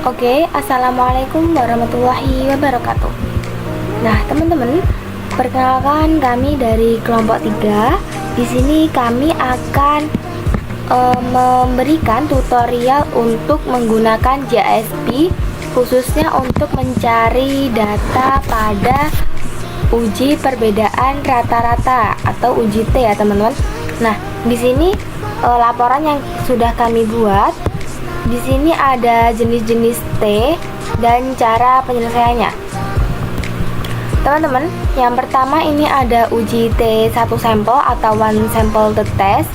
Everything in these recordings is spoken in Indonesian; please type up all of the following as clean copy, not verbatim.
Oke, assalamualaikum warahmatullahi wabarakatuh. Nah, teman-teman, perkenalkan kami dari kelompok 3. Di sini kami akan memberikan tutorial untuk menggunakan JSP, khususnya untuk mencari data pada uji perbedaan rata-rata atau uji T ya, teman-teman. Nah, di sini laporan yang sudah kami buat. Di sini ada jenis-jenis T dan cara penyelesaiannya. Teman-teman, yang pertama ini ada uji T1 sampel atau one sample the test.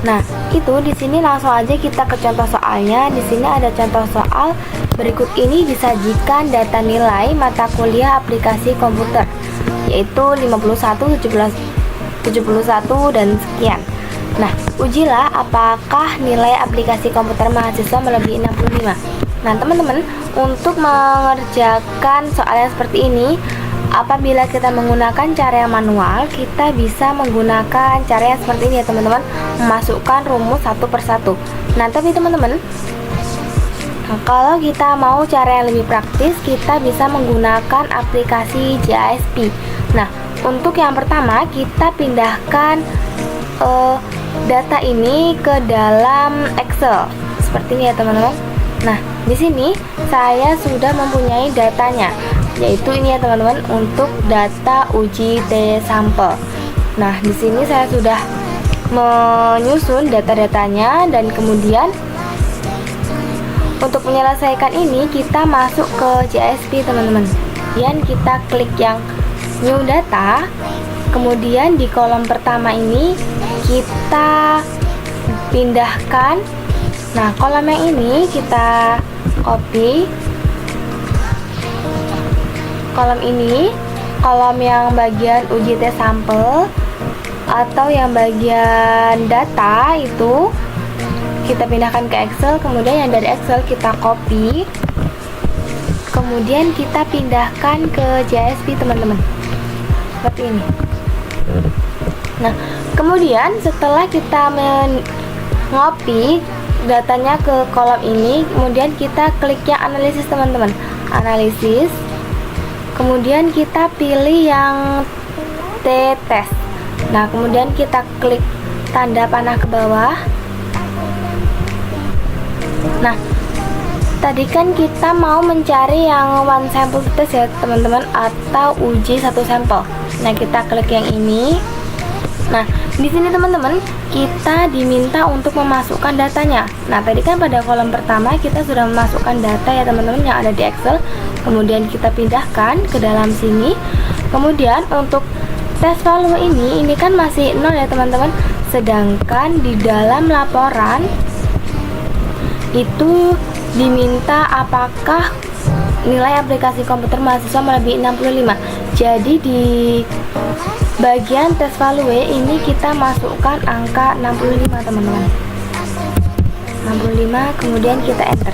Nah, itu di sini langsung aja kita ke contoh soalnya. Di sini ada contoh soal. Berikut ini disajikan data nilai mata kuliah aplikasi komputer, yaitu 51, 71 dan sekian. Nah, ujilah apakah nilai aplikasi komputer mahasiswa melebihi 65. Nah, teman-teman, untuk mengerjakan soal yang seperti ini, apabila kita menggunakan cara yang manual, kita bisa menggunakan cara yang seperti ini ya, teman-teman, memasukkan rumus satu persatu. Nah, tapi teman-teman, kalau kita mau cara yang lebih praktis, kita bisa menggunakan aplikasi JSP. Nah, untuk yang pertama, kita pindahkan data ini ke dalam Excel seperti ini ya, teman-teman. Nah, di sini saya sudah mempunyai datanya, yaitu ini ya, teman-teman, untuk data uji T sampel. Nah, di sini saya sudah menyusun data-datanya, dan kemudian untuk menyelesaikan ini kita masuk ke JSP, teman-teman. Kemudian kita klik yang new data. Kemudian di kolom pertama ini kita pindahkan. Nah, kolom yang ini kita copy. Kolom ini, kolom yang bagian uji T sampel atau yang bagian data itu kita pindahkan ke Excel. Kemudian yang dari Excel kita copy. Kemudian kita pindahkan ke JSP, teman-teman. Seperti ini. Nah, kemudian setelah kita mengopi datanya ke kolom ini, kemudian kita klik yang analisis, teman-teman. Analisis. Kemudian kita pilih yang T-test. Nah, kemudian kita klik tanda panah ke bawah. Nah, tadi kan kita mau mencari yang one sample test ya, teman-teman, atau uji satu sampel. Nah, kita klik yang ini. Nah, di sini teman-teman, kita diminta untuk memasukkan datanya. Nah, tadi kan pada kolom pertama kita sudah memasukkan data ya, teman-teman, yang ada di Excel. Kemudian kita pindahkan ke dalam sini. Kemudian untuk tes value ini kan masih 0 ya, teman-teman. Sedangkan di dalam laporan itu diminta apakah nilai aplikasi komputer mahasiswa melebihi 65. Jadi di bagian tes value ini kita masukkan angka 65, teman-teman. 65, kemudian kita enter.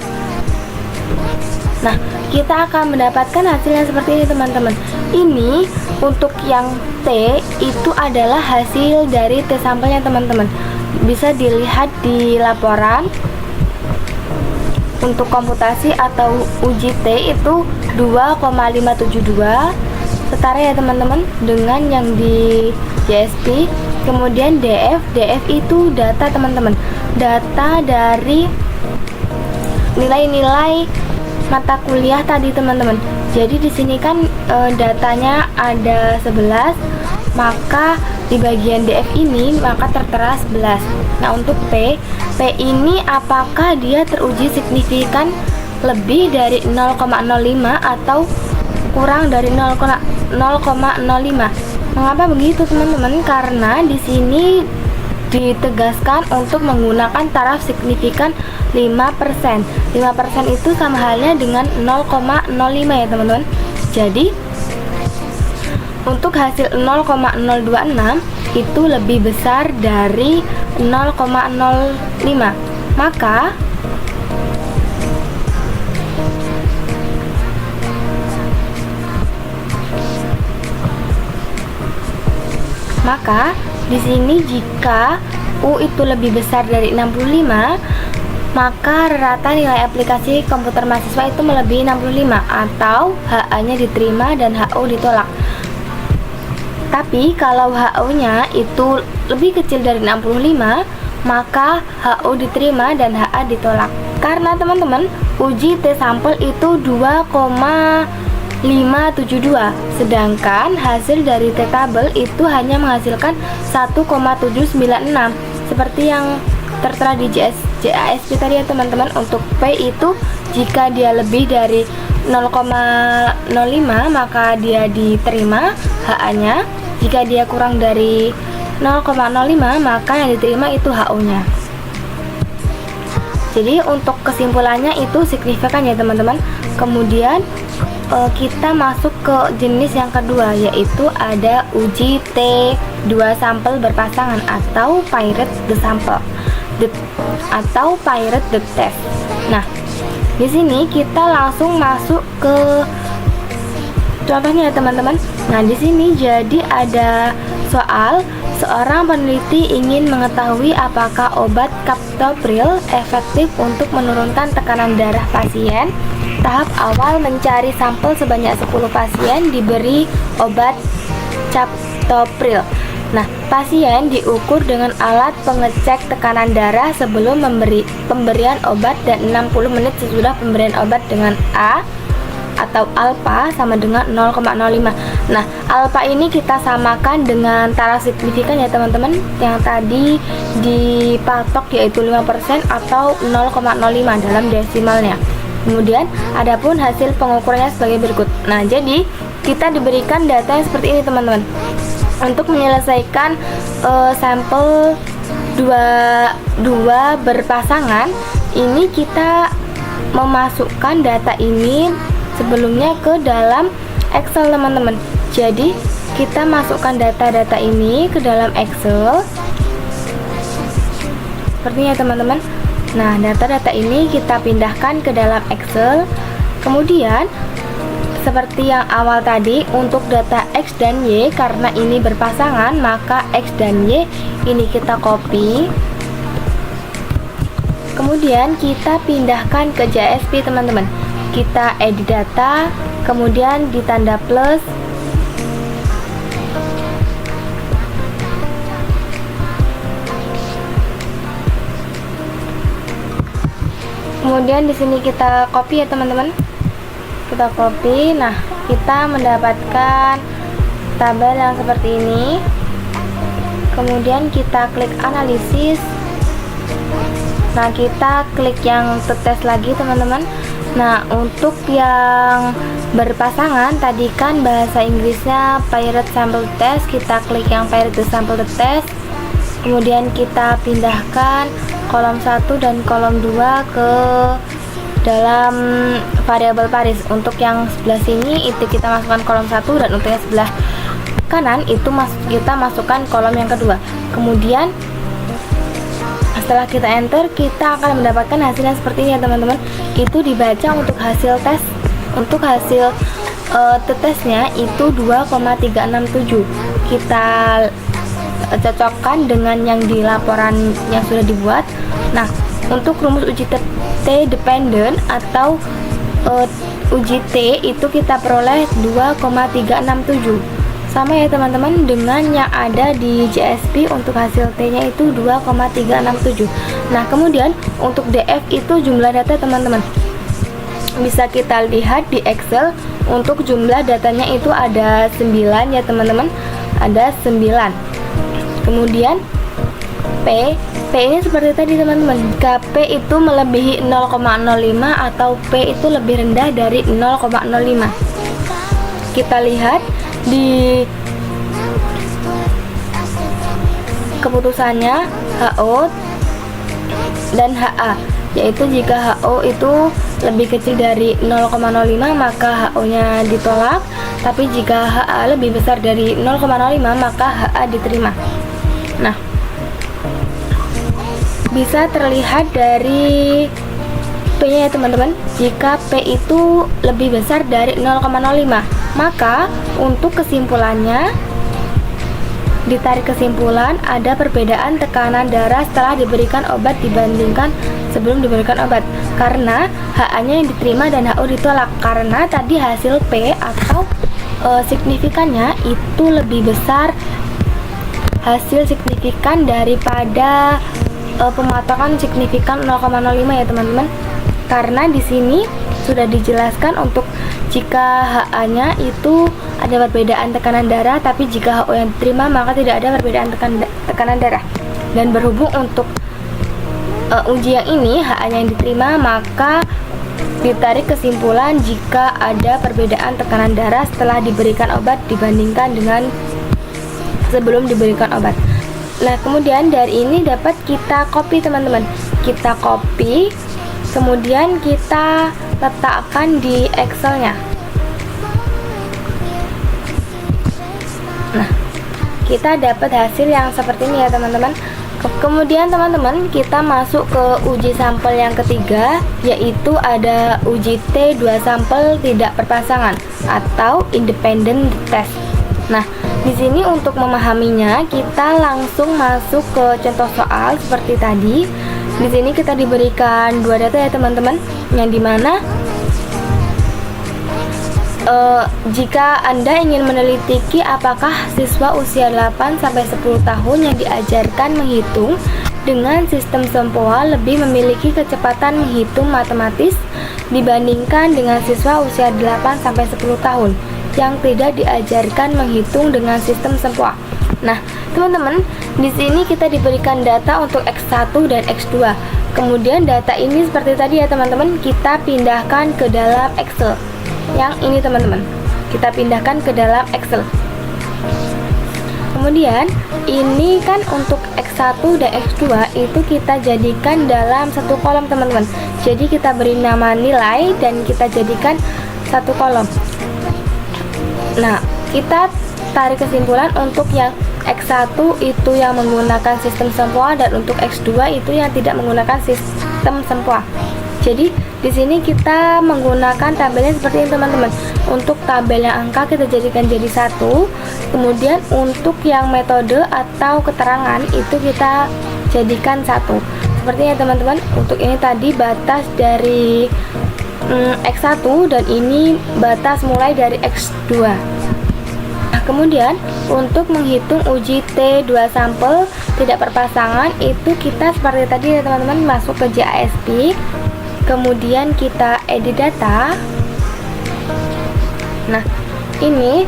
Nah, kita akan mendapatkan hasilnya seperti ini, teman-teman. Ini untuk yang T itu adalah hasil dari T sampelnya, teman-teman. Bisa dilihat di laporan. Untuk komputasi atau uji T itu 2,572, setara ya, teman-teman, dengan yang di JSP. Kemudian DF itu data, teman-teman, data dari nilai-nilai mata kuliah tadi, teman-teman. Jadi di sini kan datanya ada 11, maka di bagian DF ini maka tertera 11. Nah, untuk P ini apakah dia teruji signifikan lebih dari 0,05 atau kurang dari 0,05. Mengapa begitu, teman-teman? Karena di sini ditegaskan untuk menggunakan taraf signifikan 5%. 5% itu sama halnya dengan 0,05 ya, teman-teman. Jadi untuk hasil 0,026 itu lebih besar dari 0,05. Maka di sini jika U itu lebih besar dari 65, maka rata nilai aplikasi komputer mahasiswa itu melebihi 65 atau HA-nya diterima dan HO ditolak. Tapi kalau HO-nya itu lebih kecil dari 65, maka HO diterima dan HA ditolak. Karena teman-teman, uji T sampel itu 2,572, sedangkan hasil dari T tabel itu hanya menghasilkan 1,796 seperti yang tertera di JASP tadi ya teman-teman. Untuk P itu jika dia lebih dari 0,05 maka dia diterima HA-nya, jika dia kurang dari 0,05 maka yang diterima itu HO-nya. Jadi untuk kesimpulannya itu signifikan ya teman-teman. Kemudian kita masuk ke jenis yang kedua, yaitu ada uji T2 sampel berpasangan atau paired the sample atau paired the test. Nah, di sini kita langsung masuk ke contohnya ya teman-teman. Nah, di sini jadi ada soal, seorang peneliti ingin mengetahui apakah obat captopril efektif untuk menurunkan tekanan darah pasien. Tahap awal mencari sampel sebanyak 10 pasien diberi obat captopril. Nah, pasien diukur dengan alat pengecek tekanan darah sebelum pemberian obat dan 60 menit sesudah pemberian obat dengan A atau alfa sama dengan 0,05. Nah, alfa ini kita samakan dengan taraf signifikan ya teman-teman, yang tadi dipatok yaitu 5% atau 0,05 dalam desimalnya. Kemudian adapun hasil pengukurannya sebagai berikut. Nah, jadi kita diberikan data yang seperti ini teman-teman. Untuk menyelesaikan sampel dua berpasangan, ini kita memasukkan data ini sebelumnya ke dalam Excel teman-teman. Jadi kita masukkan data-data ini ke dalam Excel sepertinya teman-teman. Nah, data-data ini kita pindahkan ke dalam Excel. Kemudian seperti yang awal tadi, untuk data X dan Y, karena ini berpasangan maka X dan Y ini kita copy. Kemudian kita pindahkan ke JASP teman-teman. Kita edit data, kemudian ditanda plus, kemudian di sini kita copy ya teman-teman. Kita copy. Nah, kita mendapatkan tabel yang seperti ini. Kemudian kita klik analisis. Nah, kita klik yang tes lagi teman-teman. Nah, untuk yang berpasangan tadi kan bahasa Inggrisnya paired sample test, kita klik yang paired sample test. Kemudian kita pindahkan kolom 1 dan kolom 2 ke dalam variabel baris. Untuk yang sebelah sini itu kita masukkan kolom 1, dan untuk yang sebelah kanan itu kita masukkan kolom yang kedua. Kemudian setelah kita enter, kita akan mendapatkan hasilnya seperti ini ya teman-teman. Itu dibaca untuk hasil tes. Untuk hasil tesnya itu 2,367. Kita cocokkan dengan yang di laporan yang sudah dibuat. Nah, untuk rumus uji T dependent atau uji T itu kita peroleh 2,367. Sama ya teman-teman dengan yang ada di JASP. Untuk hasil T-nya itu 2,367. Nah, kemudian untuk DF itu jumlah data teman-teman. Bisa kita lihat di Excel. Untuk jumlah datanya itu ada 9 ya teman-teman. Ada 9. Kemudian P ini seperti tadi teman-teman. Jika P itu melebihi 0,05 atau P itu lebih rendah dari 0,05. Kita lihat di keputusannya HO dan HA, yaitu jika HO itu lebih kecil dari 0,05 maka HO-nya ditolak, tapi jika HA lebih besar dari 0,05 maka HA diterima. Nah, bisa terlihat dari P-nya ya teman-teman. Jika P itu lebih besar dari 0,05 maka untuk kesimpulannya ditarik kesimpulan ada perbedaan tekanan darah setelah diberikan obat dibandingkan sebelum diberikan obat, karena HA-nya yang diterima dan HO ditolak, karena tadi hasil P atau signifikannya itu lebih besar hasil signifikan daripada pematokan signifikan 0,05 ya teman-teman. Karena di sini sudah dijelaskan untuk jika HA-nya itu ada perbedaan tekanan darah, tapi jika HO yang diterima maka tidak ada perbedaan tekanan darah. Dan berhubung untuk uji yang ini HA-nya yang diterima, maka ditarik kesimpulan jika ada perbedaan tekanan darah setelah diberikan obat dibandingkan dengan sebelum diberikan obat. Nah, kemudian dari ini dapat kita copy teman-teman. Kita copy, kemudian kita letakkan di Excel-nya. Nah, kita dapat hasil yang seperti ini ya teman-teman. Kemudian teman-teman kita masuk ke uji sampel yang ketiga, yaitu ada uji T2 sampel tidak berpasangan atau independent test. Nah, di sini untuk memahaminya kita langsung masuk ke contoh soal seperti tadi. Di sini kita diberikan dua data ya teman-teman, yang dimana jika Anda ingin meneliti apakah siswa usia 8-10 tahun yang diajarkan menghitung dengan sistem sempoa lebih memiliki kecepatan menghitung matematis dibandingkan dengan siswa usia 8-10 tahun yang tidak diajarkan menghitung dengan sistem sempoa. Nah, teman-teman, di sini kita diberikan data untuk X1 dan X2. Kemudian data ini seperti tadi ya teman-teman, kita pindahkan ke dalam Excel. Yang ini teman-teman, kita pindahkan ke dalam Excel. Kemudian ini kan untuk X1 dan X2 itu kita jadikan dalam satu kolom teman-teman. Jadi kita beri nama nilai dan kita jadikan satu kolom. Nah, kita tarik kesimpulan untuk yang X1 itu yang menggunakan sistem sempoa dan untuk X2 itu yang tidak menggunakan sistem sempoa. Jadi di sini kita menggunakan tabelnya seperti ini teman-teman. Untuk tabel yang angka kita jadikan jadi satu. Kemudian untuk yang metode atau keterangan itu kita jadikan satu. Sepertinya teman-teman, untuk ini tadi batas dari X1 dan ini batas mulai dari X2. Nah, kemudian untuk menghitung uji T2 sampel tidak berpasangan itu kita seperti tadi ya teman-teman, masuk ke JASP. Kemudian kita edit data. Nah, ini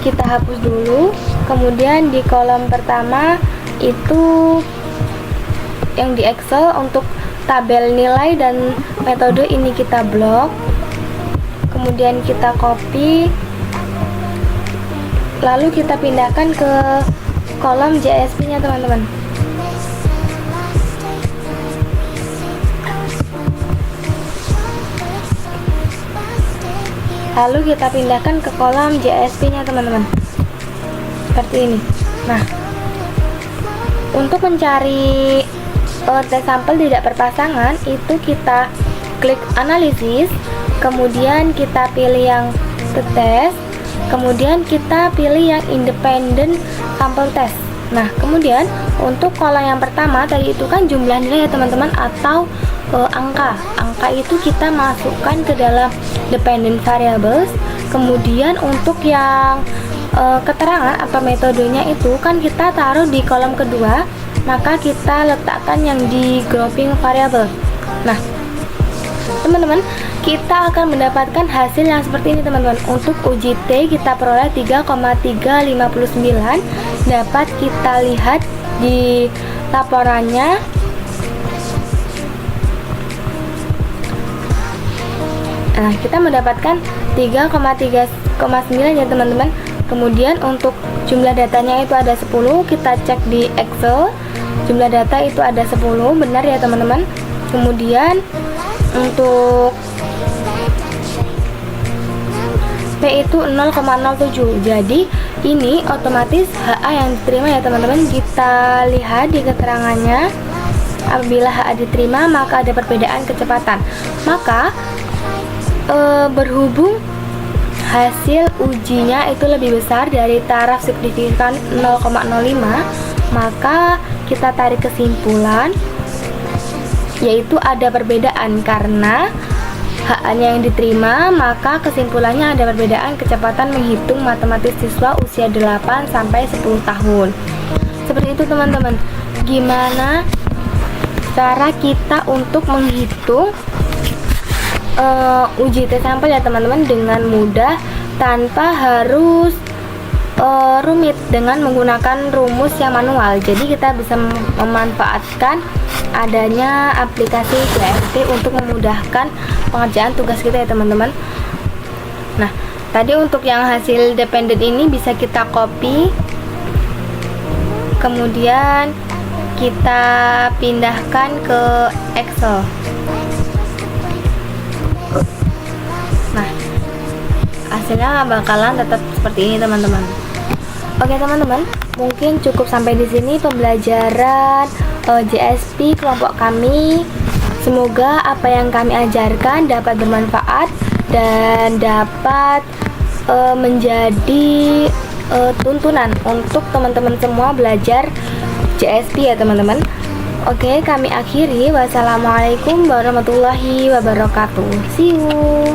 kita hapus dulu. Kemudian di kolom pertama itu yang di Excel untuk tabel nilai dan metode ini kita blok. Kemudian kita copy. Lalu kita pindahkan ke kolom JSP-nya teman-teman. Lalu kita pindahkan ke kolom JSP-nya teman-teman. Seperti ini. Nah, untuk mencari tes sampel tidak berpasangan itu kita klik analisis, kemudian kita pilih yang test, kemudian kita pilih yang independent sample test. Nah, kemudian untuk kolom yang pertama tadi itu kan jumlah nilai ya teman-teman, atau angka itu kita masukkan ke dalam dependent variables. Kemudian untuk yang keterangan atau metodenya itu kan kita taruh di kolom kedua, maka kita letakkan yang di grouping variable. Nah, teman-teman, kita akan mendapatkan hasil yang seperti ini teman-teman. Untuk uji T kita peroleh 3,359. Dapat kita lihat di laporannya. Nah, kita mendapatkan 3,3,9 ya teman-teman. Kemudian untuk jumlah datanya itu ada 10. Kita cek di Excel. Jumlah data itu ada 10, benar ya teman-teman. Kemudian untuk P itu 0,07. Jadi ini otomatis HA yang diterima ya teman-teman. Kita lihat di keterangannya. Apabila HA diterima maka ada perbedaan kecepatan. Maka berhubung hasil ujinya itu lebih besar dari taraf signifikan 0,05, maka kita tarik kesimpulan yaitu ada perbedaan karena HA-nya yang diterima, maka kesimpulannya ada perbedaan kecepatan menghitung matematis siswa usia 8 sampai 10 tahun. Seperti itu teman-teman. Gimana cara kita untuk menghitung uji tes sampel ya teman-teman dengan mudah tanpa harus rumit dengan menggunakan rumus yang manual. Jadi kita bisa memanfaatkan adanya aplikasi JST untuk memudahkan pengerjaan tugas kita ya teman-teman. Nah, tadi untuk yang hasil dependent ini bisa kita copy, kemudian kita pindahkan ke Excel. Nah, hasilnya bakalan tetap seperti ini teman-teman. Oke teman-teman, mungkin cukup sampai di sini pembelajaran JSP kelompok kami. Semoga apa yang kami ajarkan dapat bermanfaat dan dapat menjadi tuntunan untuk teman-teman semua belajar JSP ya teman-teman. Oke, kami akhiri. Wassalamualaikum warahmatullahi wabarakatuh. See you.